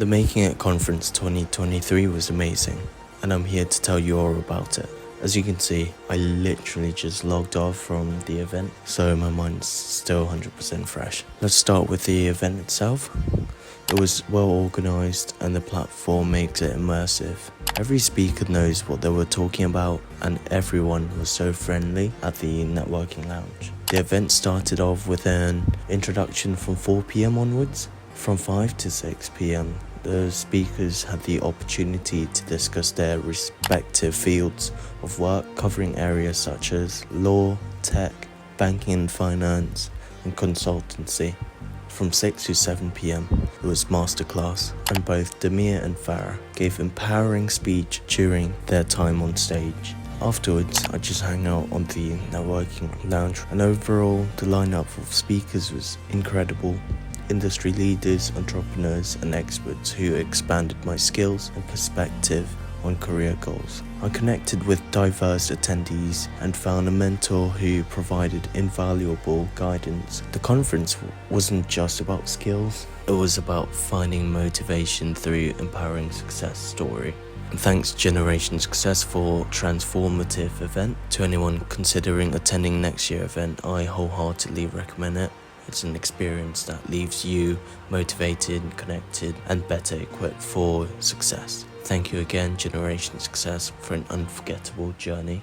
The Making It Conference 2023 was amazing, and I'm here to tell you all about it. As you can see, I literally just logged off from the event, so my mind's still 100% fresh. Let's start with the event itself. It was well organised and the platform makes it immersive. Every speaker knows what they were talking about and everyone was so friendly at the networking lounge. The event started off with an introduction from 4 PM onwards. From 5 to 6 PM, the speakers had the opportunity to discuss their respective fields of work, covering areas such as law, tech, banking and finance, and consultancy. From 6 to 7 PM, it was masterclass, and both Demir and Farah gave empowering speech during their time on stage. Afterwards, I just hung out on the networking lounge, and overall, the lineup of speakers was incredible. Industry leaders, entrepreneurs, and experts who expanded my skills and perspective on career goals. I connected with diverse attendees and found a mentor who provided invaluable guidance. The conference wasn't just about skills, it was about finding motivation through empowering success story. And thanks Generation Success for transformative event. To anyone considering attending next year's event, I wholeheartedly recommend it. It's an experience that leaves you motivated, connected, and better equipped for success. Thank you again, Generation Success, for an unforgettable journey.